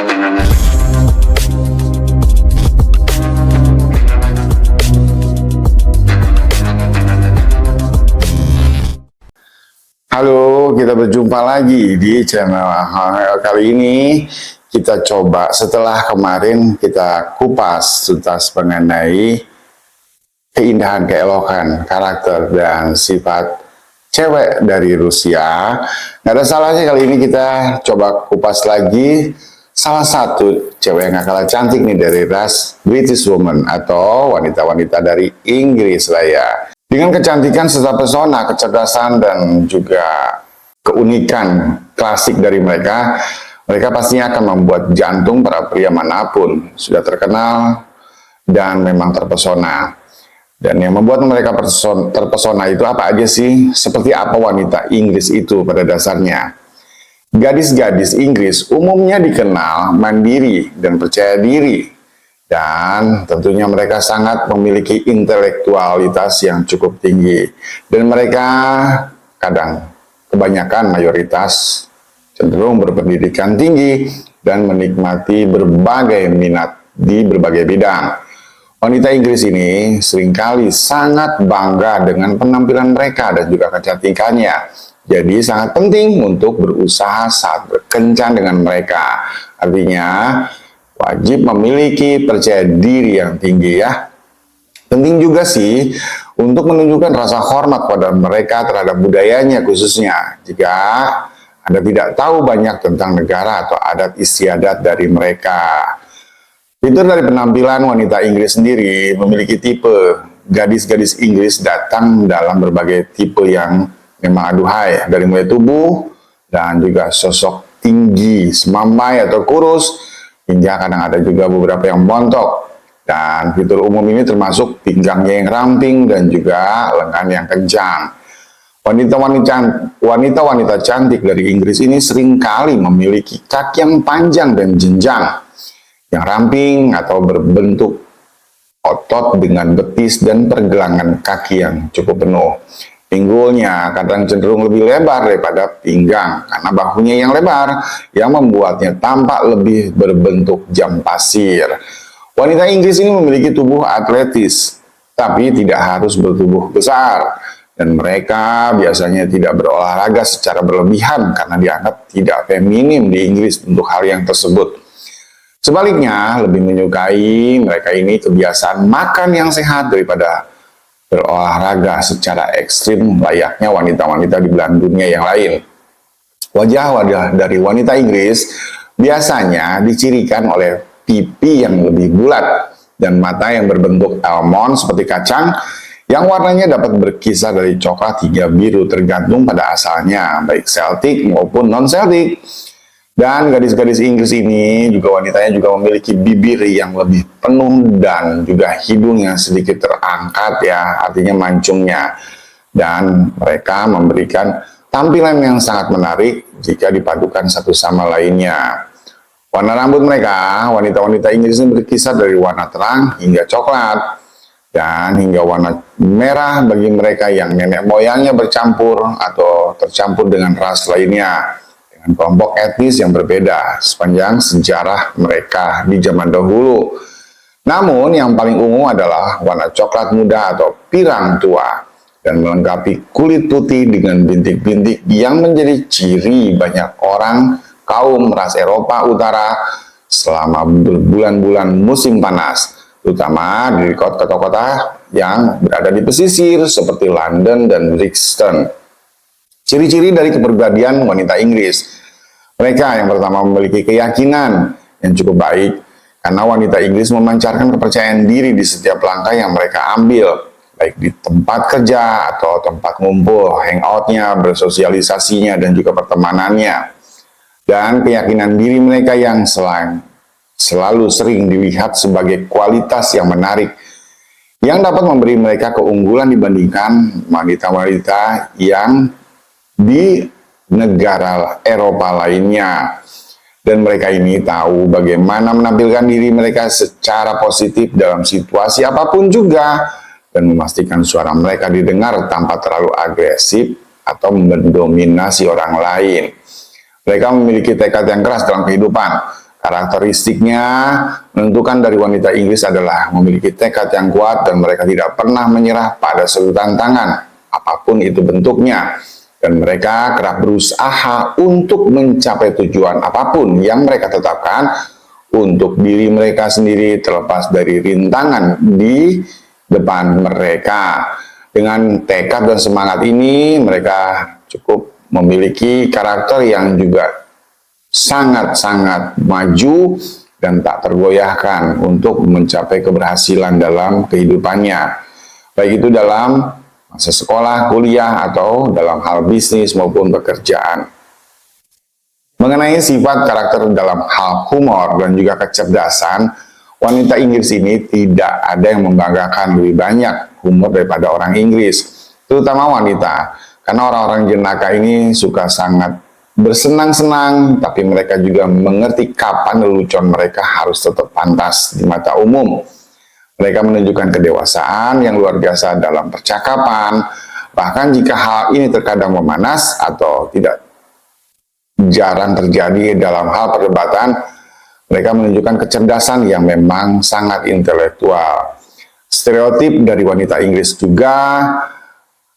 Halo, kita berjumpa lagi di channel HHL. Kali ini kita coba, setelah kemarin kita kupas tuntas mengenai keindahan, keelokan, karakter, dan sifat cewek dari Rusia. Nggak ada salahnya kali ini kita coba kupas lagi salah satu cewek yang gak kalah cantik nih dari ras British woman atau wanita-wanita dari Inggris lah ya. Dengan kecantikan serta pesona, kecerdasan, dan juga keunikan klasik dari mereka, mereka pastinya akan membuat jantung para pria manapun sudah terkenal dan memang terpesona. Dan yang membuat mereka terpesona itu apa aja sih? Seperti apa wanita Inggris itu pada dasarnya? Gadis-gadis Inggris umumnya dikenal mandiri dan percaya diri. Dan tentunya mereka sangat memiliki intelektualitas yang cukup tinggi. Dan mereka kebanyakan mayoritas cenderung berpendidikan tinggi dan menikmati berbagai minat di berbagai bidang. Wanita Inggris ini seringkali sangat bangga dengan penampilan mereka dan juga kecantikannya. Jadi sangat penting untuk berusaha saat berkencan dengan mereka. Artinya wajib memiliki percaya diri yang tinggi ya. Penting juga sih untuk menunjukkan rasa hormat pada mereka terhadap budayanya khususnya. Jika Anda tidak tahu banyak tentang negara atau adat istiadat dari mereka. Fitur dari penampilan wanita Inggris sendiri memiliki tipe. Gadis-gadis Inggris datang dalam berbagai tipe yang memang aduhai. Dari mulai tubuh dan juga sosok tinggi, semampai atau kurus, hingga kadang ada juga beberapa yang montok. Dan fitur umum ini termasuk pinggangnya yang ramping dan juga lengan yang kencang. Wanita-wanita cantik dari Inggris ini seringkali memiliki kaki yang panjang dan jenjang, yang ramping atau berbentuk otot dengan betis dan pergelangan kaki yang cukup penuh. Pinggulnya kadang cenderung lebih lebar daripada pinggang karena bahunya yang lebar yang membuatnya tampak lebih berbentuk jam pasir. Wanita Inggris ini memiliki tubuh atletis tapi tidak harus bertubuh besar, dan mereka biasanya tidak berolahraga secara berlebihan karena dianggap tidak feminim di Inggris untuk hal yang tersebut. Sebaliknya, lebih menyukai mereka ini kebiasaan makan yang sehat daripada berolahraga secara ekstrim layaknya wanita-wanita di belahan dunia yang lain. Wajah dari wanita Inggris biasanya dicirikan oleh pipi yang lebih bulat dan mata yang berbentuk almond seperti kacang yang warnanya dapat berkisar dari coklat hingga biru tergantung pada asalnya, baik Celtic maupun non-Celtic. Dan gadis-gadis Inggris ini juga wanitanya juga memiliki bibir yang lebih penuh dan juga hidung yang sedikit terangkat ya, artinya mancungnya. Dan mereka memberikan tampilan yang sangat menarik jika dipadukan satu sama lainnya. Warna rambut mereka, wanita-wanita Inggris ini berkisar dari warna terang hingga coklat dan hingga warna merah bagi mereka yang nenek moyangnya bercampur atau tercampur dengan ras lainnya, dengan kelompok etnis yang berbeda sepanjang sejarah mereka di zaman dahulu. Namun yang paling ungu adalah warna coklat muda atau pirang tua dan melengkapi kulit putih dengan bintik-bintik yang menjadi ciri banyak orang kaum ras Eropa Utara selama berbulan-bulan musim panas, terutama di kota-kota yang berada di pesisir seperti London dan Brixton. Ciri-ciri dari kepribadian wanita Inggris. Mereka yang pertama memiliki keyakinan yang cukup baik karena wanita Inggris memancarkan kepercayaan diri di setiap langkah yang mereka ambil, baik di tempat kerja atau tempat ngumpul, hangoutnya, bersosialisasinya, dan juga pertemanannya. Dan keyakinan diri mereka yang selalu sering dilihat sebagai kualitas yang menarik yang dapat memberi mereka keunggulan dibandingkan wanita-wanita yang di negara Eropa lainnya. Dan mereka ini tahu bagaimana menampilkan diri mereka secara positif dalam situasi apapun juga, dan memastikan suara mereka didengar tanpa terlalu agresif atau mendominasi orang lain. Mereka memiliki tekad yang keras dalam kehidupan, Karakteristiknya menentukan dari wanita Inggris adalah memiliki tekad yang kuat dan mereka tidak pernah menyerah pada suatu tantangan, apapun itu bentuknya. Dan mereka kerap berusaha untuk mencapai tujuan apapun yang mereka tetapkan untuk diri mereka sendiri terlepas dari rintangan di depan mereka. Dengan tekad dan semangat ini, mereka cukup memiliki karakter yang juga sangat-sangat maju dan tak tergoyahkan untuk mencapai keberhasilan dalam kehidupannya. Baik itu dalam masa sekolah, kuliah, atau dalam hal bisnis maupun pekerjaan. Mengenai sifat karakter dalam hal humor dan juga kecerdasan, wanita Inggris ini tidak ada yang membanggakan lebih banyak humor daripada orang Inggris, terutama wanita. Karena orang-orang jenaka ini suka sangat bersenang-senang, tapi mereka juga mengerti kapan lelucon mereka harus tetap pantas di mata umum. Mereka menunjukkan kedewasaan yang luar biasa dalam percakapan, bahkan jika hal ini terkadang memanas atau tidak jarang terjadi dalam hal perdebatan, mereka menunjukkan kecerdasan yang memang sangat intelektual. Stereotip dari wanita Inggris juga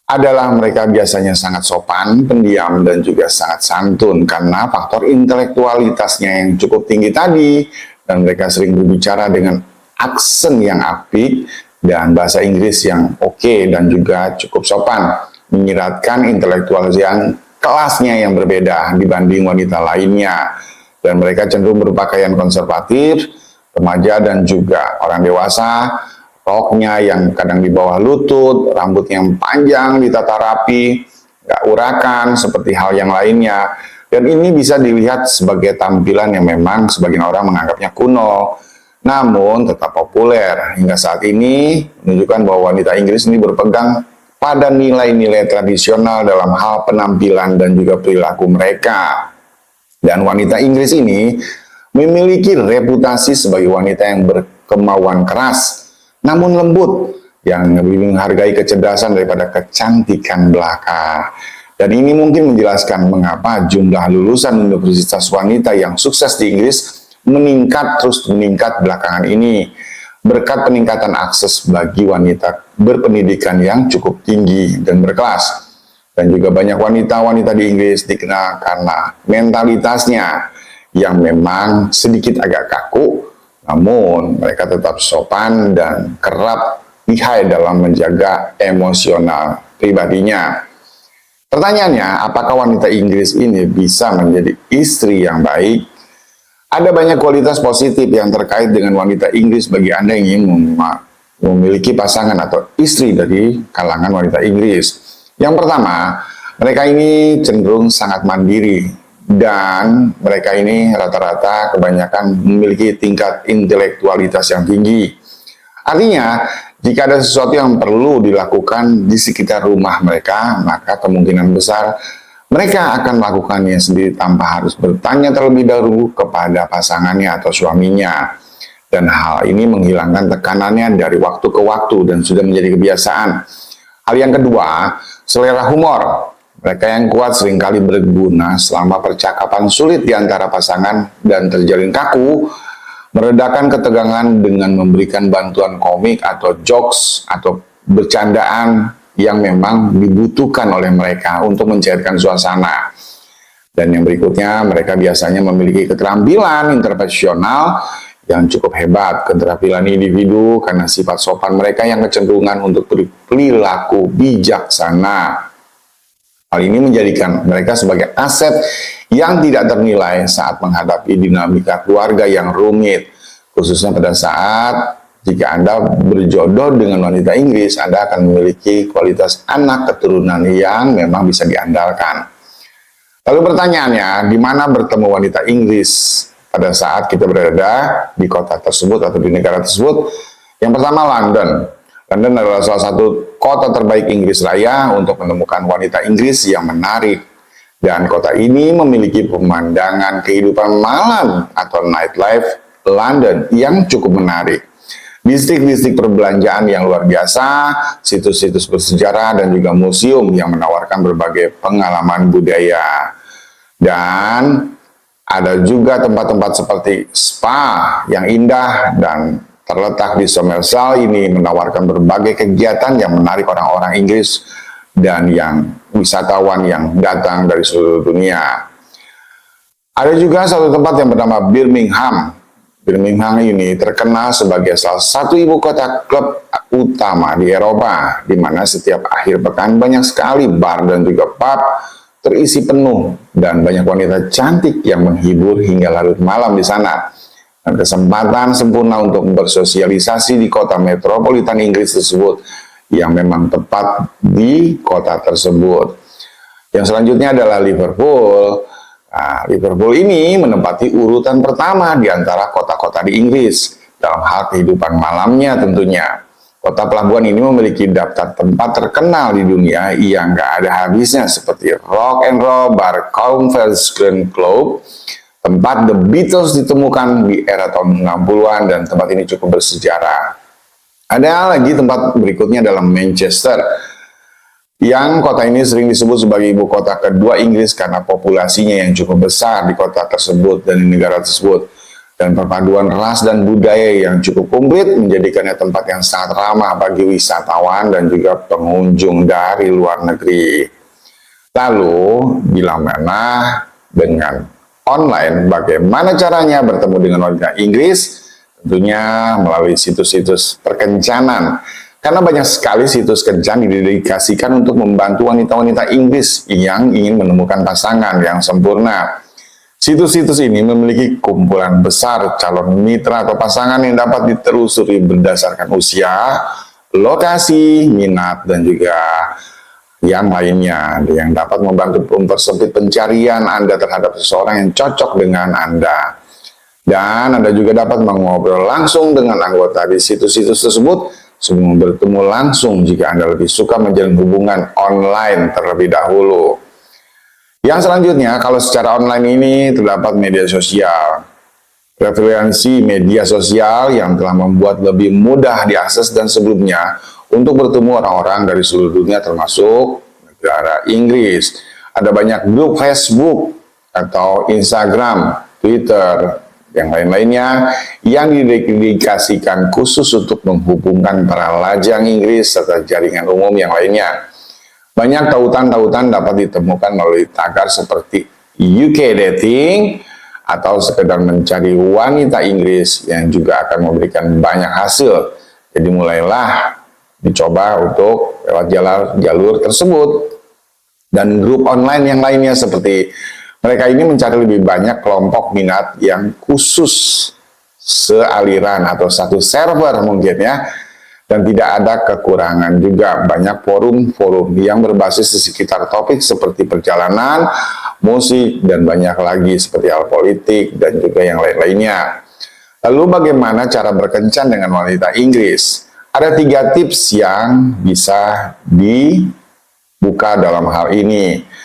adalah mereka biasanya sangat sopan, pendiam, dan juga sangat santun karena faktor intelektualitasnya yang cukup tinggi tadi, dan mereka sering berbicara dengan aksen yang apik dan bahasa Inggris yang oke dan juga cukup sopan, menyiratkan intelektual yang kelasnya yang berbeda dibanding wanita lainnya. Dan mereka cenderung berpakaian konservatif, remaja dan juga orang dewasa. Roknya yang kadang di bawah lutut, rambut yang panjang ditata rapi, gak urakan seperti hal yang lainnya. Dan ini bisa dilihat sebagai tampilan yang memang sebagian orang menganggapnya kuno, namun tetap populer. Hingga saat ini menunjukkan bahwa wanita Inggris ini berpegang pada nilai-nilai tradisional dalam hal penampilan dan juga perilaku mereka. Dan wanita Inggris ini memiliki reputasi sebagai wanita yang berkemauan keras, namun lembut, yang lebih menghargai kecerdasan daripada kecantikan belaka. Dan ini mungkin menjelaskan mengapa jumlah lulusan universitas wanita yang sukses di Inggris terus meningkat belakangan ini, berkat peningkatan akses bagi wanita berpendidikan yang cukup tinggi dan berkelas. Dan juga banyak wanita-wanita di Inggris dikenal karena mentalitasnya yang memang sedikit agak kaku, namun mereka tetap sopan dan kerap lihai dalam menjaga emosional pribadinya. Pertanyaannya, apakah wanita Inggris ini bisa menjadi istri yang baik? Ada banyak kualitas positif yang terkait dengan wanita Inggris bagi Anda yang ingin memiliki pasangan atau istri dari kalangan wanita Inggris. Yang pertama, mereka ini cenderung sangat mandiri. Dan mereka ini rata-rata kebanyakan memiliki tingkat intelektualitas yang tinggi. Artinya, jika ada sesuatu yang perlu dilakukan di sekitar rumah mereka, maka kemungkinan besar mereka akan melakukannya sendiri tanpa harus bertanya terlebih dahulu kepada pasangannya atau suaminya. Dan hal ini menghilangkan tekanannya dari waktu ke waktu dan sudah menjadi kebiasaan. Hal yang kedua, selera humor. Mereka yang kuat seringkali berguna selama percakapan sulit di antara pasangan dan terjalin kaku, meredakan ketegangan dengan memberikan bantuan komik atau jokes atau bercandaan yang memang dibutuhkan oleh mereka untuk mencairkan suasana. Dan yang berikutnya, mereka biasanya memiliki keterampilan interpersonal yang cukup hebat, keterampilan individu karena sifat sopan mereka yang kecenderungan untuk berperilaku bijaksana. Hal ini menjadikan mereka sebagai aset yang tidak ternilai saat menghadapi dinamika keluarga yang rumit. Khususnya pada saat jika Anda berjodoh dengan wanita Inggris, Anda akan memiliki kualitas anak keturunan yang memang bisa diandalkan. Lalu pertanyaannya, di mana bertemu wanita Inggris pada saat kita berada di kota tersebut atau di negara tersebut? Yang pertama, London. London adalah salah satu kota terbaik Inggris Raya untuk menemukan wanita Inggris yang menarik. Dan kota ini memiliki pemandangan kehidupan malam atau nightlife London yang cukup menarik. Distrik-distrik perbelanjaan yang luar biasa, situs-situs bersejarah, dan juga museum yang menawarkan berbagai pengalaman budaya. Dan Ada juga tempat-tempat seperti spa yang indah dan terletak di Somerset ini menawarkan berbagai kegiatan yang menarik orang-orang Inggris dan yang wisatawan yang datang dari seluruh dunia. Ada juga satu tempat yang bernama Birmingham. Birmingham ini terkenal sebagai salah satu ibu kota klub utama di Eropa, di mana setiap akhir pekan banyak sekali bar dan juga pub terisi penuh dan banyak wanita cantik yang menghibur hingga larut malam di sana. Dan kesempatan sempurna untuk bersosialisasi di kota metropolitan Inggris tersebut yang memang tepat di kota tersebut. Yang selanjutnya adalah Liverpool. Nah, Liverpool ini menempati urutan pertama di antara kota-kota di Inggris dalam hal kehidupan malamnya tentunya. Kota pelabuhan ini memiliki daftar tempat terkenal di dunia yang gak ada habisnya seperti Rock and Roll Bar, Covent Garden Club, tempat The Beatles ditemukan di era tahun 60-an dan tempat ini cukup bersejarah. Ada lagi tempat berikutnya dalam Manchester, yang kota ini sering disebut sebagai ibu kota kedua Inggris karena populasinya yang cukup besar di kota tersebut dan di negara tersebut. Dan perpaduan ras dan budaya yang cukup komplit menjadikannya tempat yang sangat ramah bagi wisatawan dan juga pengunjung dari luar negeri. Lalu, bila mana dengan online, bagaimana caranya bertemu dengan warga Inggris? Tentunya melalui situs-situs perkencanan. Karena banyak sekali situs kencan didedikasikan untuk membantu wanita-wanita Inggris yang ingin menemukan pasangan yang sempurna. Situs-situs ini memiliki kumpulan besar calon mitra atau pasangan yang dapat ditelusuri berdasarkan usia, lokasi, minat, dan juga yang lainnya yang dapat membantu mempersempit pencarian Anda terhadap seseorang yang cocok dengan Anda. Dan Anda juga dapat mengobrol langsung dengan anggota di situs-situs tersebut sebelum bertemu langsung jika Anda lebih suka menjalin hubungan online terlebih dahulu. Yang selanjutnya, kalau secara online ini terdapat media sosial. Preferensi media sosial yang telah membuat lebih mudah diakses dan sebelumnya untuk bertemu orang-orang dari seluruh dunia termasuk negara Inggris. Ada banyak grup Facebook atau Instagram, Twitter, yang lain-lainnya yang didedikasikan khusus untuk menghubungkan para lajang Inggris serta jaringan umum yang lainnya. Banyak tautan-tautan dapat ditemukan melalui tagar seperti UK Dating atau sekedar mencari wanita Inggris yang juga akan memberikan banyak hasil. Jadi mulailah dicoba untuk lewat jalur tersebut. Dan grup online yang lainnya seperti mereka ini mencari lebih banyak kelompok minat yang khusus sealiran atau satu server mungkin ya. Dan tidak ada kekurangan juga banyak forum-forum yang berbasis di sekitar topik seperti perjalanan, musik, dan banyak lagi seperti hal politik dan juga yang lain-lainnya. Lalu bagaimana cara berkencan dengan wanita Inggris? Ada 3 tips yang bisa dibuka dalam hal ini.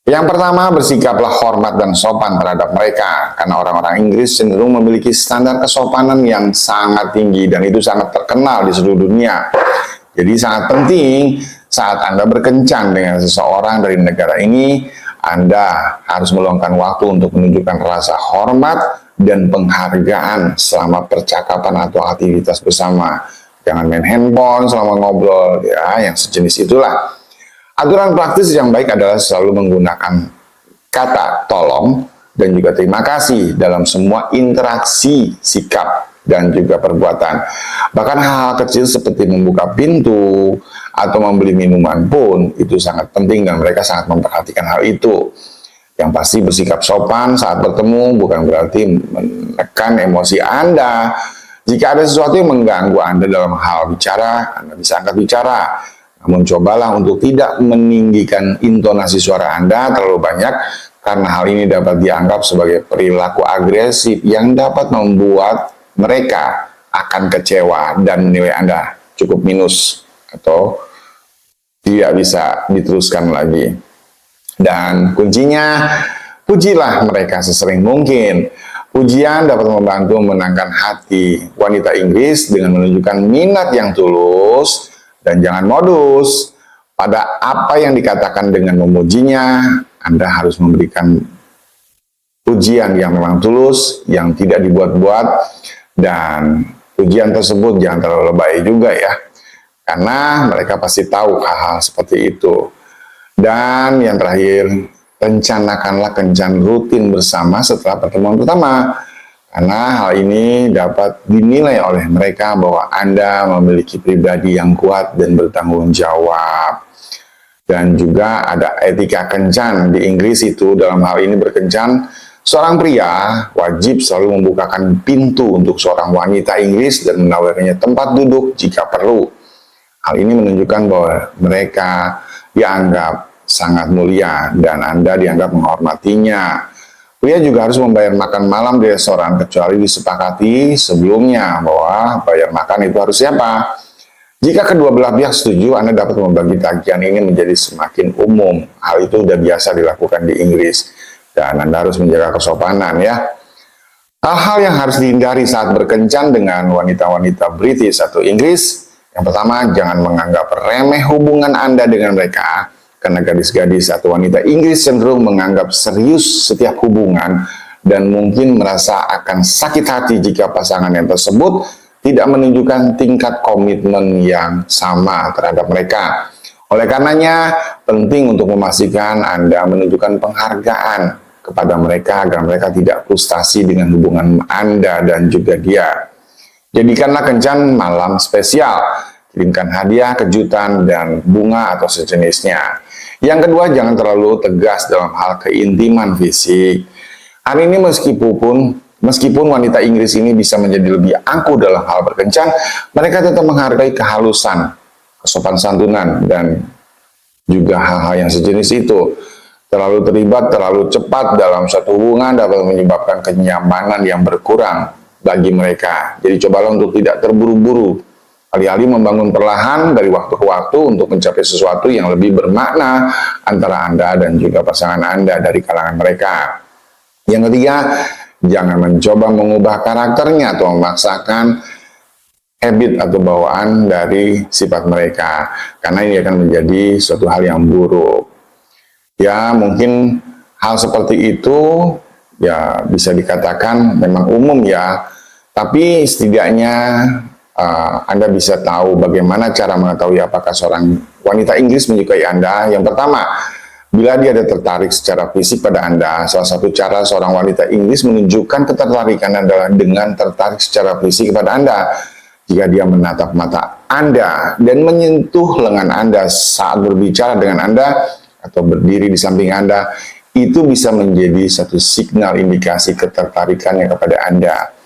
Yang pertama, bersikaplah hormat dan sopan terhadap mereka, karena orang-orang Inggris cenderung memiliki standar kesopanan yang sangat tinggi dan itu sangat terkenal di seluruh dunia. Jadi sangat penting saat Anda berkencan dengan seseorang dari negara ini, Anda harus meluangkan waktu untuk menunjukkan rasa hormat dan penghargaan selama percakapan atau aktivitas bersama. Jangan main handphone selama ngobrol, ya, yang sejenis itulah. Aturan praktis yang baik adalah selalu menggunakan kata tolong dan juga terima kasih dalam semua interaksi, sikap, dan juga perbuatan. Bahkan hal-hal kecil seperti membuka pintu atau membeli minuman pun itu sangat penting dan mereka sangat memperhatikan hal itu. Yang pasti bersikap sopan saat bertemu bukan berarti menekan emosi Anda. Jika ada sesuatu yang mengganggu Anda dalam hal bicara, Anda bisa angkat bicara. Namun cobalah untuk tidak meninggikan intonasi suara Anda terlalu banyak karena hal ini dapat dianggap sebagai perilaku agresif yang dapat membuat mereka akan kecewa dan nilai Anda cukup minus atau tidak bisa diteruskan lagi. Dan kuncinya, pujilah mereka sesering mungkin. Pujian dapat membantu memenangkan hati wanita Inggris dengan menunjukkan minat yang tulus. Dan jangan modus pada apa yang dikatakan dengan memujinya. Anda harus memberikan pujian yang memang tulus, yang tidak dibuat-buat, dan pujian tersebut jangan terlalu lebay juga ya, karena mereka pasti tahu hal-hal seperti itu. Dan yang terakhir, rencanakanlah kencan rutin bersama setelah pertemuan pertama, karena hal ini dapat dinilai oleh mereka bahwa Anda memiliki pribadi yang kuat dan bertanggung jawab. Dan juga ada etika kencan di Inggris itu. Dalam hal ini berkencan, seorang pria wajib selalu membukakan pintu untuk seorang wanita Inggris dan menawarkannya tempat duduk jika perlu. Hal ini menunjukkan bahwa mereka dianggap sangat mulia dan Anda dianggap menghormatinya. Pria juga harus membayar makan malam di restoran kecuali disepakati sebelumnya bahwa bayar makan itu harus siapa. Jika kedua belah pihak setuju, Anda dapat membagi tagihan ini menjadi semakin umum. Hal itu sudah biasa dilakukan di Inggris dan Anda harus menjaga kesopanan ya. Hal-hal yang harus dihindari saat berkencan dengan wanita-wanita British atau Inggris. Yang pertama, jangan menganggap remeh hubungan Anda dengan mereka. Karena gadis-gadis atau wanita Inggris cenderung menganggap serius setiap hubungan dan mungkin merasa akan sakit hati jika pasangan yang tersebut tidak menunjukkan tingkat komitmen yang sama terhadap mereka. Oleh karenanya, penting untuk memastikan Anda menunjukkan penghargaan kepada mereka agar mereka tidak frustasi dengan hubungan Anda dan juga dia. Jadikanlah kencan malam spesial. Kirimkan hadiah, kejutan, dan bunga atau sejenisnya. Yang kedua, jangan terlalu tegas dalam hal keintiman fisik. Hari ini meskipun wanita Inggris ini bisa menjadi lebih angkuh dalam hal berkencan, mereka tetap menghargai kehalusan, kesopan santunan, dan juga hal-hal yang sejenis itu. Terlalu terlibat, terlalu cepat dalam suatu hubungan dapat menyebabkan kenyamanan yang berkurang bagi mereka. Jadi cobalah untuk tidak terburu-buru. Alih-alih membangun perlahan dari waktu ke waktu untuk mencapai sesuatu yang lebih bermakna antara Anda dan juga pasangan Anda dari kalangan mereka. Yang ketiga, jangan mencoba mengubah karakternya atau memaksakan habit atau bawaan dari sifat mereka, karena ini akan menjadi suatu hal yang buruk. Ya, mungkin hal seperti itu ya bisa dikatakan memang umum ya, tapi setidaknya Anda bisa tahu bagaimana cara mengetahui apakah seorang wanita Inggris menyukai Anda. Yang pertama, bila dia ada tertarik secara fisik pada Anda, salah satu cara seorang wanita Inggris menunjukkan ketertarikan adalah dengan tertarik secara fisik kepada Anda. Jika dia menatap mata Anda dan menyentuh lengan Anda saat berbicara dengan Anda atau berdiri di samping Anda, itu bisa menjadi satu signal indikasi ketertarikannya kepada Anda.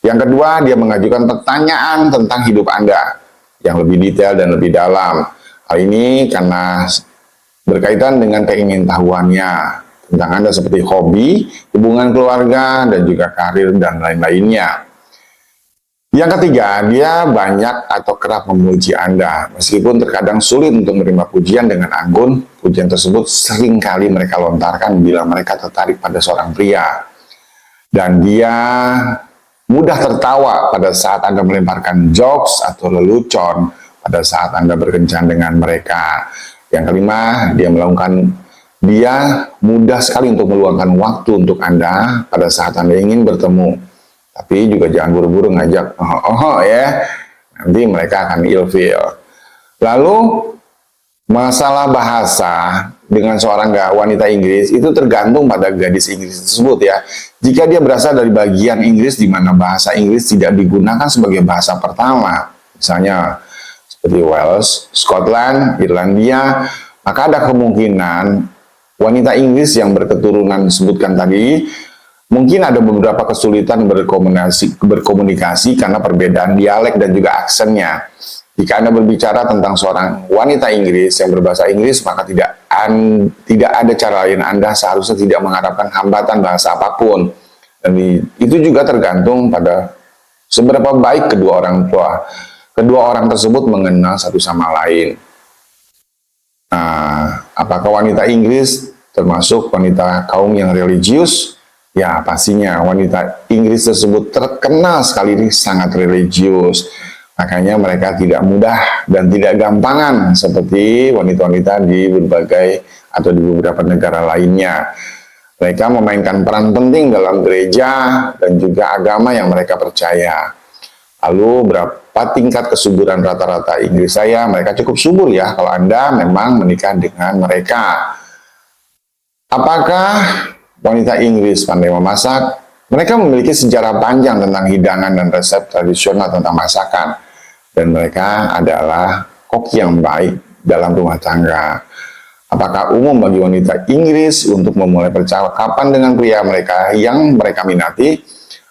Yang kedua, dia mengajukan pertanyaan tentang hidup Anda yang lebih detail dan lebih dalam. Hal ini karena berkaitan dengan keingintahuannya tentang Anda seperti hobi, hubungan keluarga, dan juga karir dan lain-lainnya. Yang ketiga, dia banyak atau kerap memuji Anda. Meskipun terkadang sulit untuk menerima pujian dengan anggun, pujian tersebut seringkali mereka lontarkan bila mereka tertarik pada seorang pria. Dan dia mudah tertawa pada saat Anda melemparkan jokes atau lelucon pada saat Anda berkencan dengan mereka. Yang kelima, dia mudah sekali untuk meluangkan waktu untuk Anda pada saat Anda ingin bertemu. Tapi juga jangan buru-buru ngajak, ya, nanti mereka akan ilfeel. Lalu, masalah bahasa dengan seorang wanita Inggris itu tergantung pada gadis Inggris tersebut ya. Jika dia berasal dari bagian Inggris di mana bahasa Inggris tidak digunakan sebagai bahasa pertama, misalnya seperti Wales, Scotland, Irlandia, maka ada kemungkinan wanita Inggris yang berketurunan disebutkan tadi mungkin ada beberapa kesulitan berkomunikasi karena perbedaan dialek dan juga aksennya. Jika Anda berbicara tentang seorang wanita Inggris yang berbahasa Inggris, maka tidak ada cara lain Anda seharusnya tidak mengharapkan hambatan bahasa apapun. Dan itu juga tergantung pada seberapa baik kedua orang tersebut mengenal satu sama lain. Nah, apakah wanita Inggris termasuk wanita kaum yang religius? Ya, pastinya wanita Inggris tersebut terkenal sekali sangat religius. Makanya mereka tidak mudah dan tidak gampangan seperti wanita-wanita di berbagai atau di beberapa negara lainnya. Mereka memainkan peran penting dalam gereja dan juga agama yang mereka percaya. Lalu berapa tingkat kesuburan rata-rata Inggris saya? Mereka cukup subur ya kalau Anda memang menikah dengan mereka. Apakah wanita Inggris pandai memasak? Mereka memiliki sejarah panjang tentang hidangan dan resep tradisional tentang masakan. Dan mereka adalah koki yang baik dalam rumah tangga. Apakah umum bagi wanita Inggris untuk memulai percakapan dengan pria mereka yang mereka minati?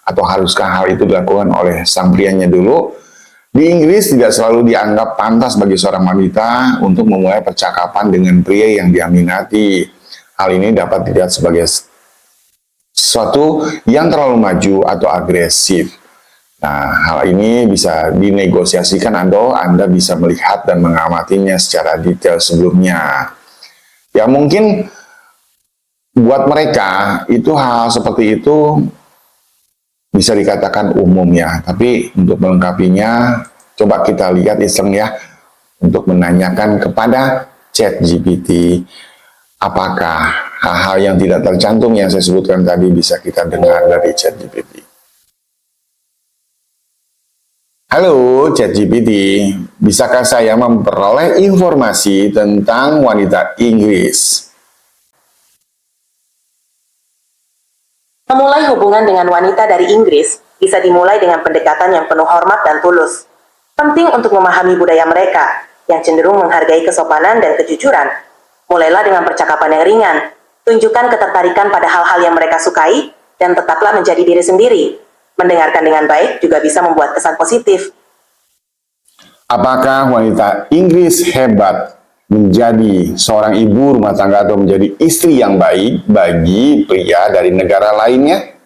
Atau haruskah hal itu dilakukan oleh sang prianya dulu? Di Inggris tidak selalu dianggap pantas bagi seorang wanita untuk memulai percakapan dengan pria yang dia minati. Hal ini dapat dilihat sebagai sesuatu yang terlalu maju atau agresif. Nah, hal ini bisa dinegosiasikan Anda bisa melihat dan mengamatinya secara detail sebelumnya. Ya mungkin buat mereka itu hal seperti itu bisa dikatakan umum ya. Tapi untuk melengkapinya, coba kita lihat iseng ya untuk menanyakan kepada ChatGPT apakah hal-hal yang tidak tercantum yang saya sebutkan tadi bisa kita dengar dari ChatGPT. Halo ChatGPT, bisakah saya memperoleh informasi tentang wanita Inggris? Memulai hubungan dengan wanita dari Inggris bisa dimulai dengan pendekatan yang penuh hormat dan tulus. Penting untuk memahami budaya mereka yang cenderung menghargai kesopanan dan kejujuran. Mulailah dengan percakapan yang ringan, tunjukkan ketertarikan pada hal-hal yang mereka sukai, dan tetaplah menjadi diri sendiri. Mendengarkan dengan baik juga bisa membuat kesan positif. Apakah wanita Inggris hebat menjadi seorang ibu rumah tangga atau menjadi istri yang baik bagi pria dari negara lainnya?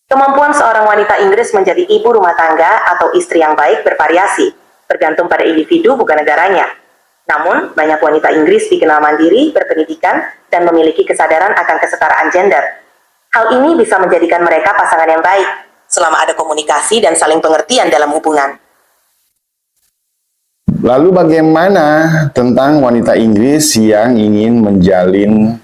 Kemampuan seorang wanita Inggris menjadi ibu rumah tangga atau istri yang baik bervariasi, bergantung pada individu bukan negaranya. Namun, banyak wanita Inggris dikenal mandiri, berpendidikan, dan memiliki kesadaran akan kesetaraan gender. Hal ini bisa menjadikan mereka pasangan yang baik, selama ada komunikasi dan saling pengertian dalam hubungan. Lalu bagaimana tentang wanita Inggris yang ingin menjalin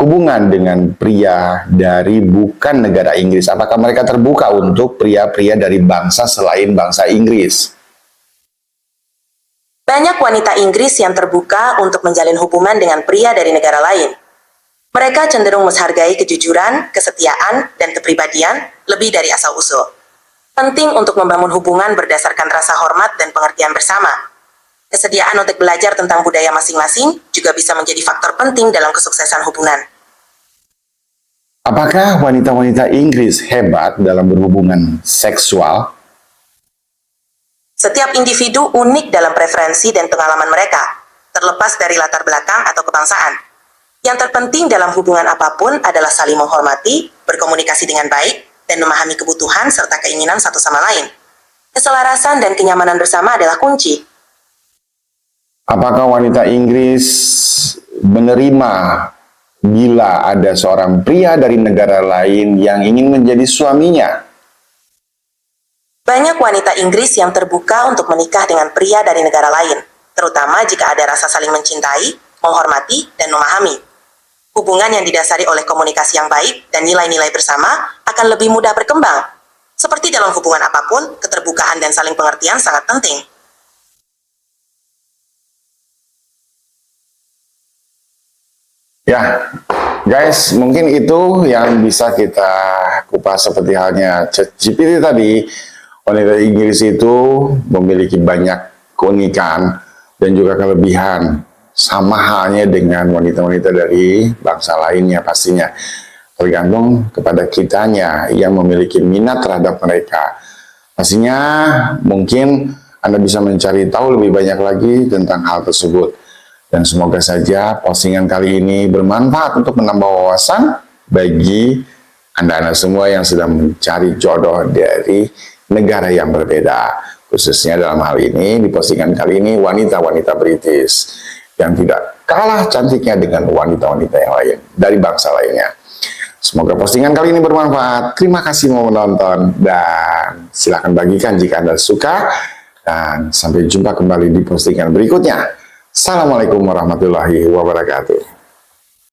hubungan dengan pria dari bukan negara Inggris? Apakah mereka terbuka untuk pria-pria dari bangsa selain bangsa Inggris? Banyak wanita Inggris yang terbuka untuk menjalin hubungan dengan pria dari negara lain. Mereka cenderung menghargai kejujuran, kesetiaan, dan kepribadian lebih dari asal-usul. Penting untuk membangun hubungan berdasarkan rasa hormat dan pengertian bersama. Kesediaan untuk belajar tentang budaya masing-masing juga bisa menjadi faktor penting dalam kesuksesan hubungan. Apakah wanita-wanita Inggris hebat dalam berhubungan seksual? Setiap individu unik dalam preferensi dan pengalaman mereka, terlepas dari latar belakang atau kebangsaan. Yang terpenting dalam hubungan apapun adalah saling menghormati, berkomunikasi dengan baik, dan memahami kebutuhan serta keinginan satu sama lain. Keselarasan dan kenyamanan bersama adalah kunci. Apakah wanita Inggris menerima bila ada seorang pria dari negara lain yang ingin menjadi suaminya? Banyak wanita Inggris yang terbuka untuk menikah dengan pria dari negara lain, terutama jika ada rasa saling mencintai, menghormati, dan memahami. Hubungan yang didasari oleh komunikasi yang baik dan nilai-nilai bersama akan lebih mudah berkembang. Seperti dalam hubungan apapun, keterbukaan dan saling pengertian sangat penting. Ya, guys, mungkin itu yang bisa kita kupas seperti halnya ChatGPT tadi. Wanita Inggris itu memiliki banyak keunikan dan juga kelebihan. Sama halnya dengan wanita-wanita dari bangsa lainnya pastinya. Tergantung kepada kitanya yang memiliki minat terhadap mereka. Pastinya mungkin Anda bisa mencari tahu lebih banyak lagi tentang hal tersebut. Dan semoga saja postingan kali ini bermanfaat untuk menambah wawasan bagi Anda-anda semua yang sedang mencari jodoh dari negara yang berbeda. Khususnya dalam hal ini, di postingan kali ini, wanita-wanita British yang tidak kalah cantiknya dengan wanita-wanita yang lain dari bangsa lainnya. Semoga postingan kali ini bermanfaat. Terima kasih mau menonton dan silakan bagikan jika Anda suka. Dan sampai jumpa kembali di postingan berikutnya. Assalamualaikum warahmatullahi wabarakatuh.